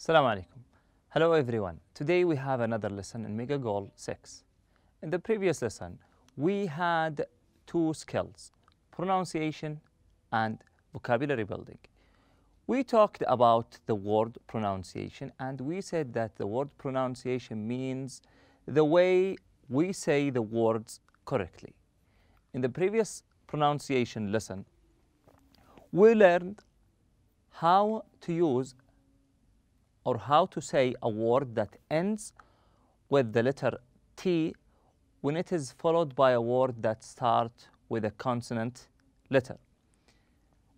Assalamu alaikum. Hello everyone. Today we have another lesson in Mega Goal 6. In the previous lesson, we had two skills, pronunciation and vocabulary building. We talked about the word pronunciation and we said that the word pronunciation means the way we say the words correctly. In the previous pronunciation lesson, we learned how to use or how to say a word that ends with the letter T when it is followed by a word that starts with a consonant letter.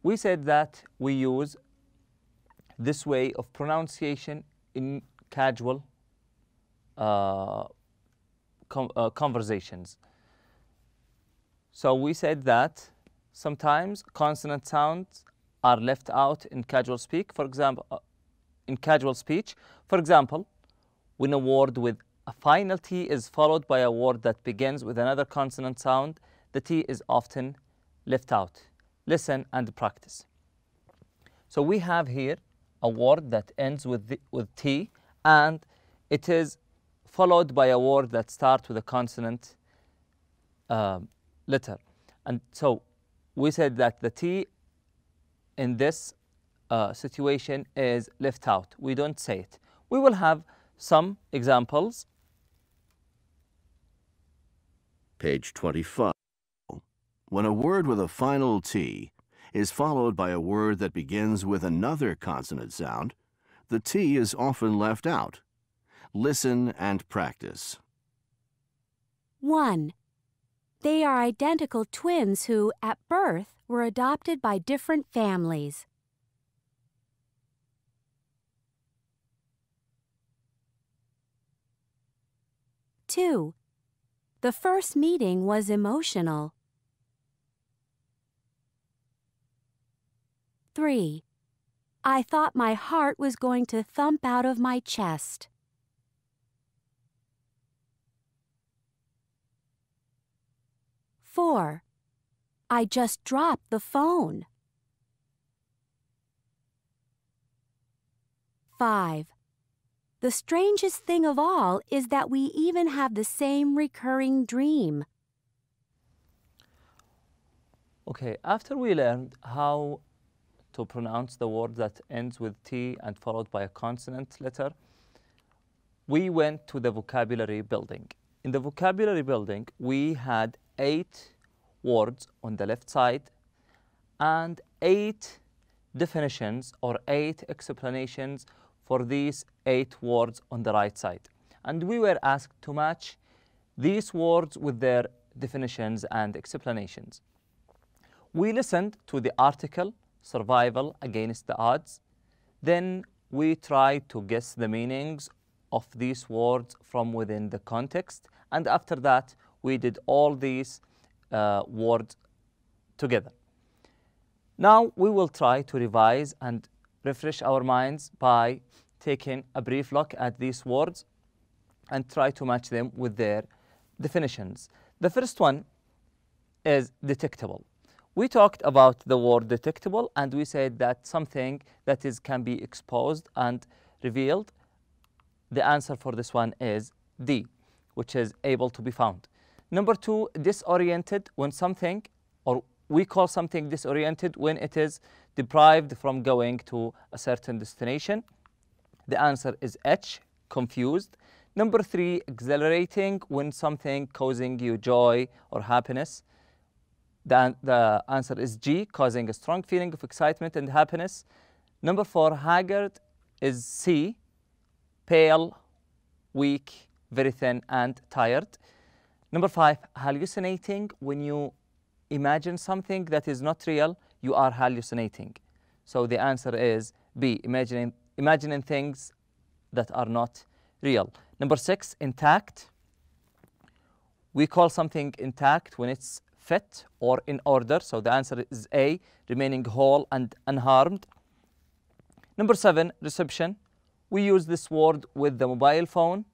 We said that we use this way of pronunciation in casual conversations. So we said that sometimes consonant sounds are left out in casual speech. For example, when a word with a final T is followed by a word that begins with another consonant sound, the T is often left out. Listen and practice. So we have here a word that ends with T and it is followed by a word that starts with a consonant letter. And so we said that the T in this situation is left out. We don't say it. We will have some examples. Page 25. When a word with a final T is followed by a word that begins with another consonant sound, the T is often left out. Listen and practice. 1. They are identical twins who, at birth, were adopted by different families. 2. The first meeting was emotional. 3. I thought my heart was going to thump out of my chest. 4. I just dropped the phone. 5. The strangest thing of all is that we even have the same recurring dream. Okay, after we learned how to pronounce the word that ends with T and followed by a consonant letter, we went to the vocabulary building. In the vocabulary building, we had 8 words on the left side and 8 definitions or 8 explanations for these 8 words on the right side. And we were asked to match these words with their definitions and explanations. We listened to the article, survival against the odds. Then we tried to guess the meanings of these words from within the context. And after that, we did all these words together. Now we will try to revise and refresh our minds by taking a brief look at these words and try to match them with their definitions. The first one is detectable. We talked about the word detectable and we said that something that can be exposed and revealed. The answer for this one is D, which is able to be found. Number 2, disoriented, when something, or we call something disoriented when it is deprived from going to a certain destination. The answer is H, confused. Number 3, exhilarating, when something causing you joy or happiness. The answer is G, causing a strong feeling of excitement and happiness. Number 4, haggard is C, pale, weak, very thin, and tired. Number 5, hallucinating, when you imagine something that is not real, you are hallucinating. So the answer is B, imagining things that are not real. Number 6, intact. We call something intact when it's fit or in order. So the answer is A, remaining whole and unharmed. Number 7, reception. We use this word with the mobile phone.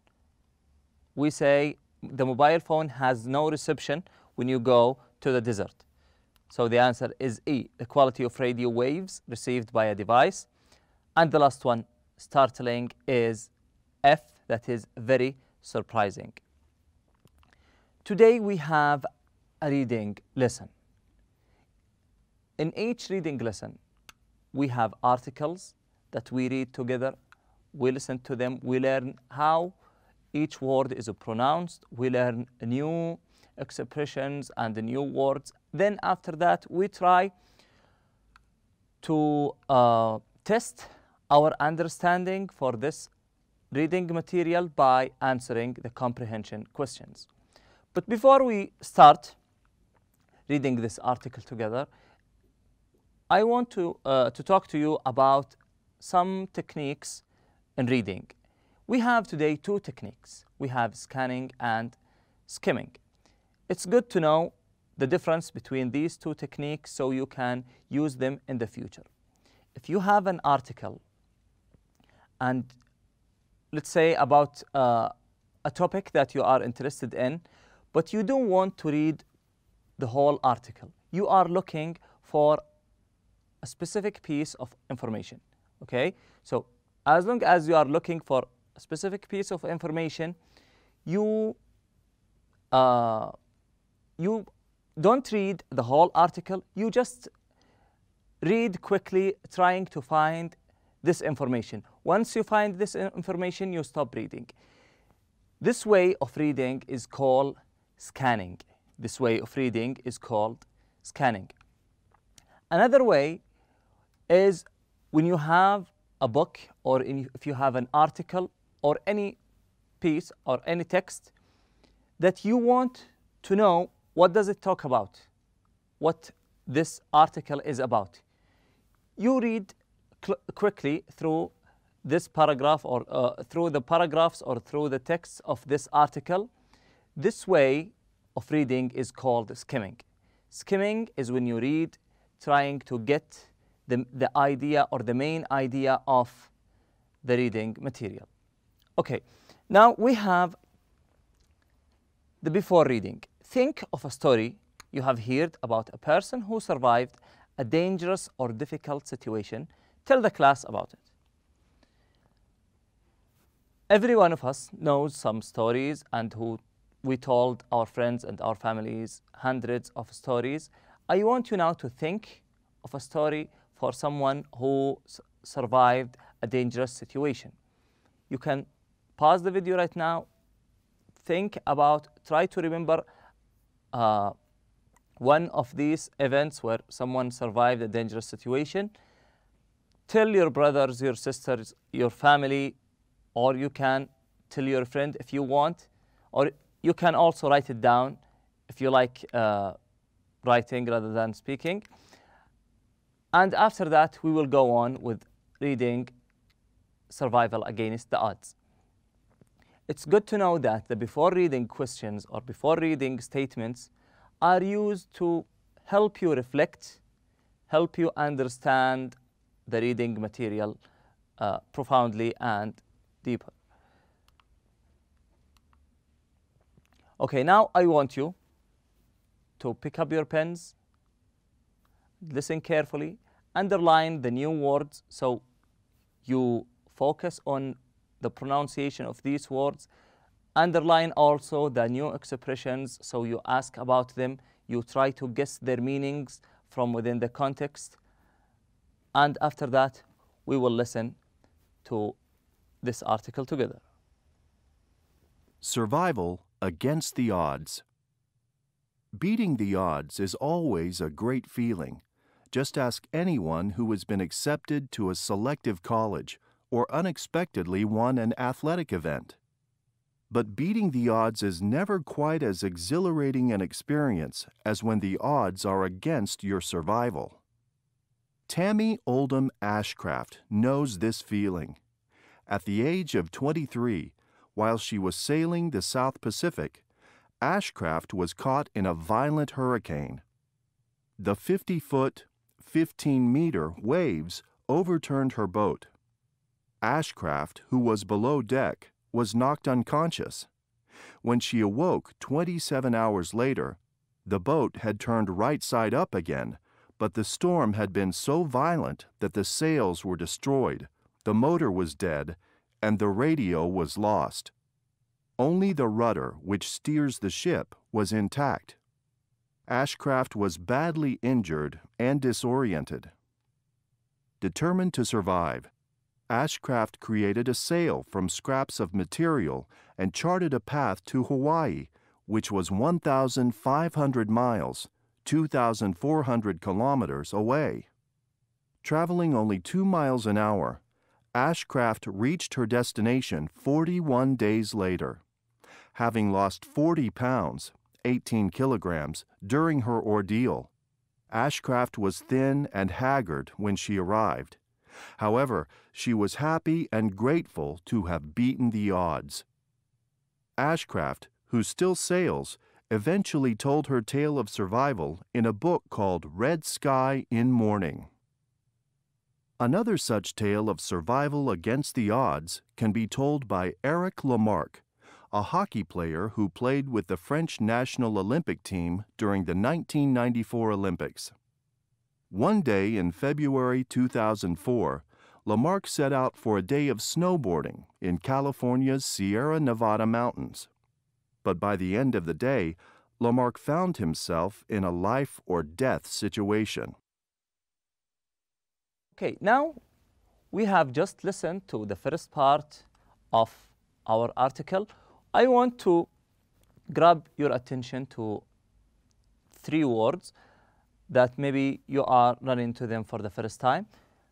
We say the mobile phone has no reception when you go to the desert. So the answer is E, the quality of radio waves received by a device. And the last one, startling is F, that is very surprising. Today we have a reading lesson. In each reading lesson, we have articles that we read together, we listen to them, we learn how each word is pronounced, we learn new expressions and new words. Then after that, we try to test our understanding for this reading material by answering the comprehension questions. But before we start reading this article together, I want to talk to you about some techniques in reading. We have today two techniques. We have scanning and skimming. It's good to know the difference between these two techniques so you can use them in the future. If you have an article and let's say about a topic that you are interested in, but you don't want to read the whole article. You are looking for a specific piece of information, okay? So as long as you are looking for a specific piece of information, you don't read the whole article. You just read quickly, trying to find this information. Once you find this information, you stop reading. This way of reading is called scanning. This way of reading is called scanning. Another way is when you have a book or if you have an article or any piece or any text that you want to know what does it talk about, what this article is about. You read quickly through this paragraph or through the paragraphs or through the text of this article. This way of reading is called skimming. Skimming is when you read trying to get the idea or the main idea of the reading material. Okay, now we have the before reading. Think of a story you have heard about a person who survived a dangerous or difficult situation. Tell the class about it. Every one of us knows some stories and who we told our friends and our families hundreds of stories. I want you now to think of a story for someone who survived a dangerous situation. You can pause the video right now, think about, try to remember one of these events where someone survived a dangerous situation. Tell your brothers, your sisters, your family, or you can tell your friend if you want, or you can also write it down if you like writing rather than speaking. And after that, we will go on with reading Survival Against the Odds. It's good to know that the before reading questions or before reading statements are used to help you reflect, help you understand the reading material profoundly and deeper. Okay, now I want you to pick up your pens, listen carefully, underline the new words so you focus on the pronunciation of these words. Underline also the new expressions so you ask about them, you try to guess their meanings from within the context. And after that, we will listen to this article together. Survival against the odds. Beating the odds is always a great feeling. Just ask anyone who has been accepted to a selective college or unexpectedly won an athletic event. But beating the odds is never quite as exhilarating an experience as when the odds are against your survival. Tammy Oldham Ashcraft knows this feeling. At the age of 23, while she was sailing the South Pacific, Ashcraft was caught in a violent hurricane. The 50-foot, 15-meter waves overturned her boat. Ashcraft, who was below deck, was knocked unconscious. When she awoke 27 hours later, the boat had turned right side up again, but the storm had been so violent that the sails were destroyed, the motor was dead, and the radio was lost. Only the rudder, which steers the ship, was intact. Ashcraft was badly injured and disoriented. Determined to survive, Ashcraft created a sail from scraps of material and charted a path to Hawaii, which was 1,500 miles, 2,400 kilometers away. Traveling only 2 miles an hour, Ashcraft reached her destination 41 days later. Having lost 40 pounds, 18 kilograms, during her ordeal, Ashcraft was thin and haggard when she arrived. However, she was happy and grateful to have beaten the odds. Ashcraft, who still sails, eventually told her tale of survival in a book called Red Sky in Morning. Another such tale of survival against the odds can be told by Eric Lamarck, a hockey player who played with the French national Olympic team during the 1994 Olympics. One day in February 2004, Lamarck set out for a day of snowboarding in California's Sierra Nevada mountains. But by the end of the day, Lamarck found himself in a life or death situation. Okay, now we have just listened to the first part of our article. I want to grab your attention to 3 words that maybe you are running into them for the first time.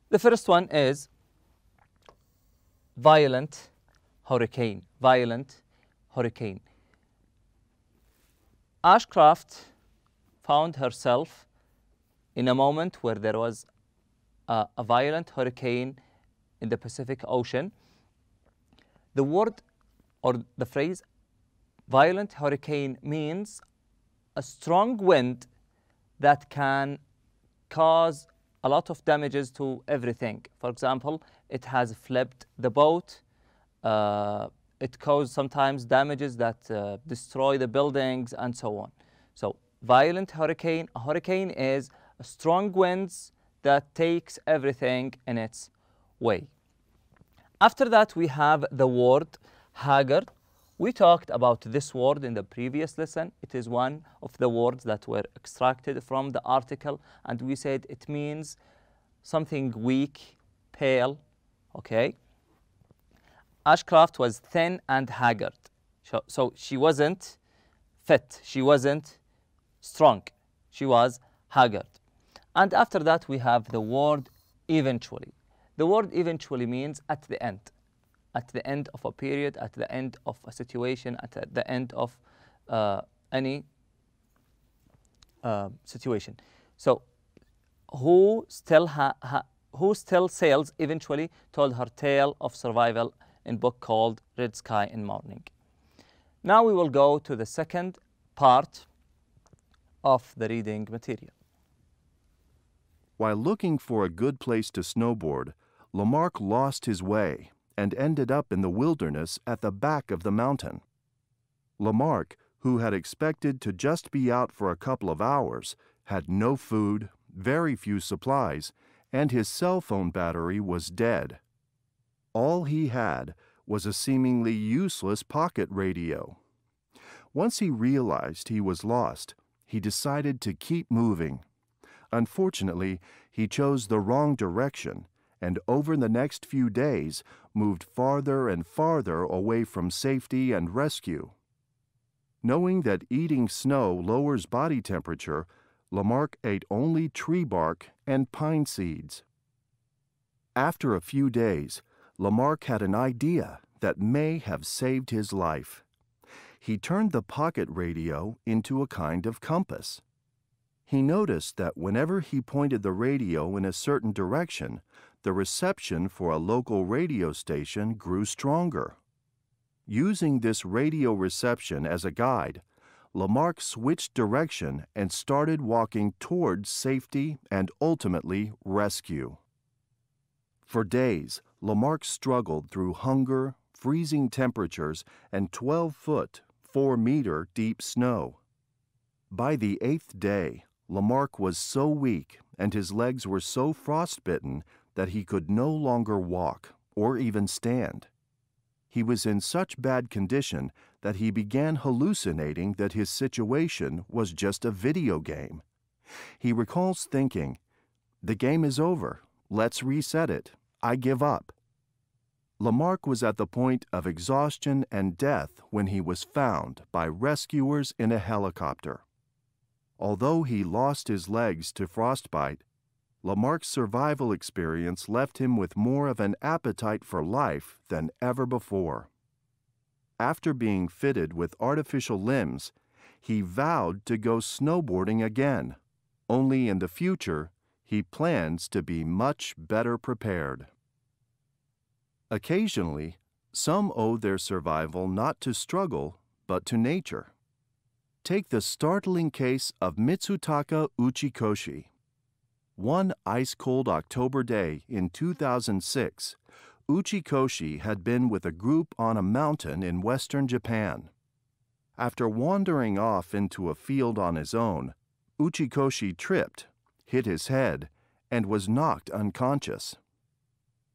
The first one is violent hurricane. Violent hurricane. Ashcraft found herself in a moment where there was a violent hurricane in the Pacific Ocean. The word or the phrase violent hurricane means a strong wind that can cause a lot of damages to everything. For example, it has flipped the boat. It caused sometimes damages that destroy the buildings and so on. So violent hurricane, a hurricane is a strong winds that takes everything in its way. After that, we have the word haggard. We talked about this word in the previous lesson. It is one of the words that were extracted from the article, and we said it means something weak, pale, okay? Ashcraft was thin and haggard. So she wasn't fit, she wasn't strong, she was haggard. And after that, we have the word eventually. The word eventually means at the end of a period, at the end of a situation, at the end of any situation. So who still sails eventually told her tale of survival in a book called Red Sky in Morning. Now we will go to the second part of the reading material. While looking for a good place to snowboard, Lamarck lost his way and ended up in the wilderness at the back of the mountain. Lamarck, who had expected to just be out for a couple of hours, had no food, very few supplies, and his cell phone battery was dead. All he had was a seemingly useless pocket radio. Once he realized he was lost, he decided to keep moving. Unfortunately, he chose the wrong direction, and over the next few days moved farther and farther away from safety and rescue. Knowing that eating snow lowers body temperature, Lamarck ate only tree bark and pine seeds. After a few days, Lamarck had an idea that may have saved his life. He turned the pocket radio into a kind of compass. He noticed that whenever he pointed the radio in a certain direction, the reception for a local radio station grew stronger. Using this radio reception as a guide, Lamarck switched direction and started walking towards safety and ultimately rescue. For days, Lamarck struggled through hunger, freezing temperatures, and 12-foot, 4-meter deep snow. By the 8th day, Lamarck was so weak and his legs were so frostbitten that he could no longer walk or even stand. He was in such bad condition that he began hallucinating that his situation was just a video game. He recalls thinking, "The game is over. Let's reset it. I give up." Lamarck was at the point of exhaustion and death when he was found by rescuers in a helicopter. Although he lost his legs to frostbite, Lamarck's survival experience left him with more of an appetite for life than ever before. After being fitted with artificial limbs, he vowed to go snowboarding again. Only in the future, he plans to be much better prepared. Occasionally, some owe their survival not to struggle, but to nature. Take the startling case of Mitsutaka Uchikoshi. One ice-cold October day in 2006, Uchikoshi had been with a group on a mountain in western Japan. After wandering off into a field on his own, Uchikoshi tripped, hit his head, and was knocked unconscious.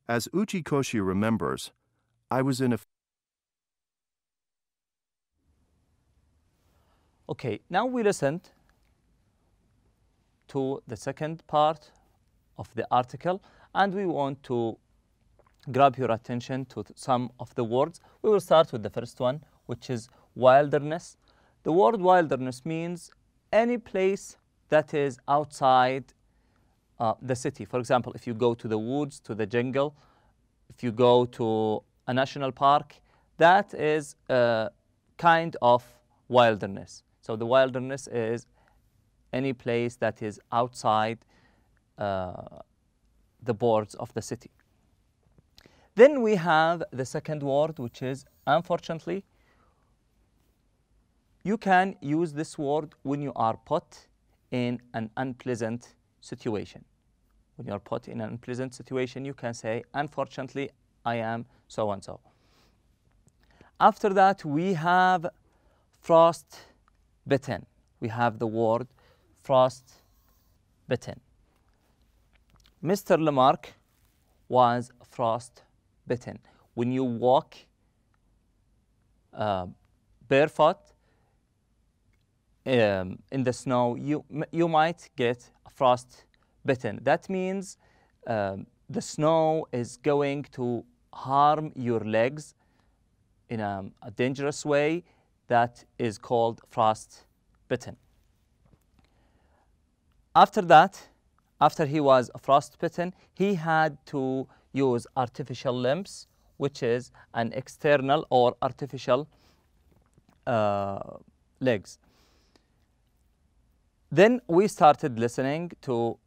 As Uchikoshi remembers, "I was in a..." Okay, now we listened to the second part of the article, and we want to grab your attention to some of the words. We will start with the first one, which is wilderness. The word wilderness means any place that is outside the city. For example, if you go to the woods, to the jungle, if you go to a national park, that is a kind of wilderness. So the wilderness is any place that is outside the borders of the city. Then we have the second word, which is unfortunately. You can use this word when you are put in an unpleasant situation. When you are put in an unpleasant situation, you can say, "Unfortunately, I am so-and-so." After that, we have frostbitten. We have the word frostbitten. Mr. Lamarck was frostbitten. When you walk barefoot in the snow, you might get frostbitten. That means the snow is going to harm your legs in a dangerous way. That is called frostbitten. After that, after he was frostbitten, he had to use artificial limbs, which is an external or artificial legs. Then we started listening to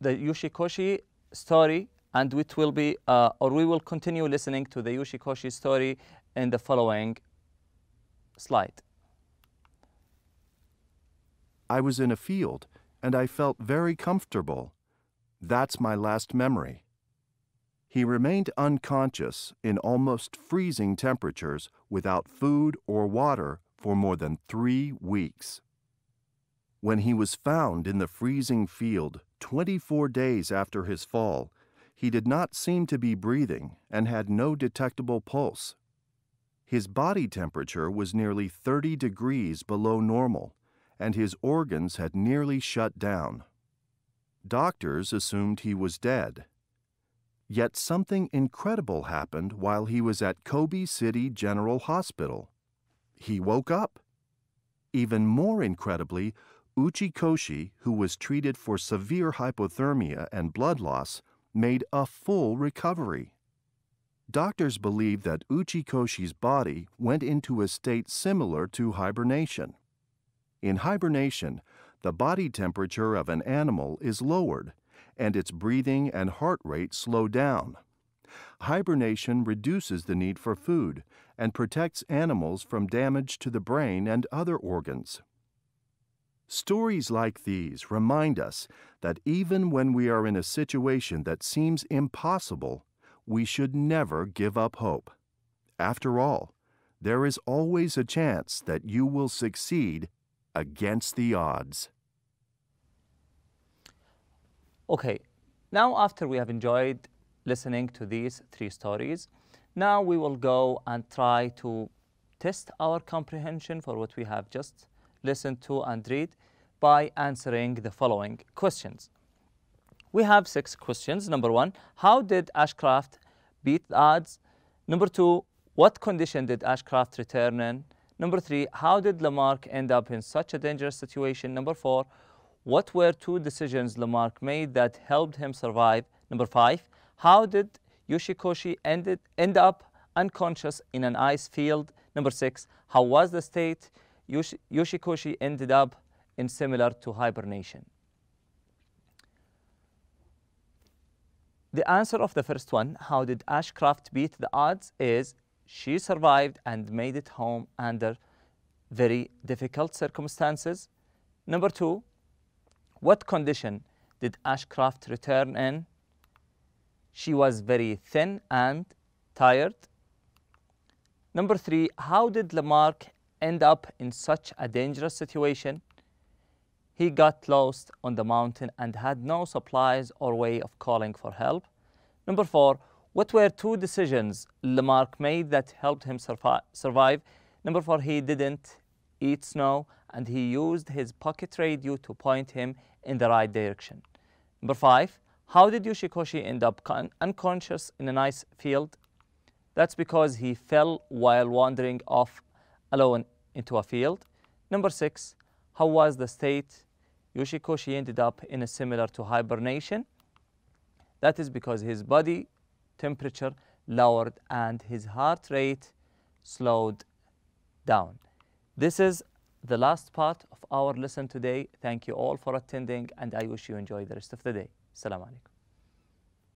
the Uchikoshi story, and it will be, or we will continue listening to the Uchikoshi story in the following slide. "I was in a field, and I felt very comfortable. That's my last memory." He remained unconscious in almost freezing temperatures without food or water for more than 3 weeks. When he was found in the freezing field 24 days after his fall, he did not seem to be breathing and had no detectable pulse. His body temperature was nearly 30 degrees below normal, and his organs had nearly shut down. Doctors assumed he was dead. Yet something incredible happened while he was at Kobe City General Hospital. He woke up. Even more incredibly, Uchikoshi, who was treated for severe hypothermia and blood loss, made a full recovery. Doctors believe that Uchikoshi's body went into a state similar to hibernation. In hibernation, the body temperature of an animal is lowered, and its breathing and heart rate slow down. Hibernation reduces the need for food and protects animals from damage to the brain and other organs. Stories like these remind us that even when we are in a situation that seems impossible, we should never give up hope. After all, there is always a chance that you will succeed against the odds. Okay, now after we have enjoyed listening to these 3 stories. Now we will go and try to test our comprehension for what we have just listened to and read by answering the following questions. We have 6 questions. Number 1, how did Ashcraft beat the odds? Number 2, what condition did Ashcraft return in? Number 3, how did Lamarck end up in such a dangerous situation? Number 4, what were 2 decisions Lamarck made that helped him survive? Number 5, how did Yoshikoshi end up unconscious in an ice field? Number 6, how was the state Yoshikoshi ended up in similar to hibernation? The answer of the first one, how did Ashcraft beat the odds, is she survived and made it home under very difficult circumstances. Number 2, what condition did Ashcraft return in? She was very thin and tired. Number 3, how did Lamarck end up in such a dangerous situation? He got lost on the mountain and had no supplies or way of calling for help. Number 4, what were 2 decisions Lamarck made that helped him survive? Number 4, he didn't eat snow and he used his pocket radio to point him in the right direction. Number 5, how did Yoshikoshi end up unconscious in an ice field? That's because he fell while wandering off alone into a field. Number 6, how was the state Yoshikoshi ended up in a similar to hibernation? That is because his body temperature lowered and his heart rate slowed down. This is the last part of our lesson today. Thank you all for attending and I wish you enjoy the rest of the day. Assalamu alaikum.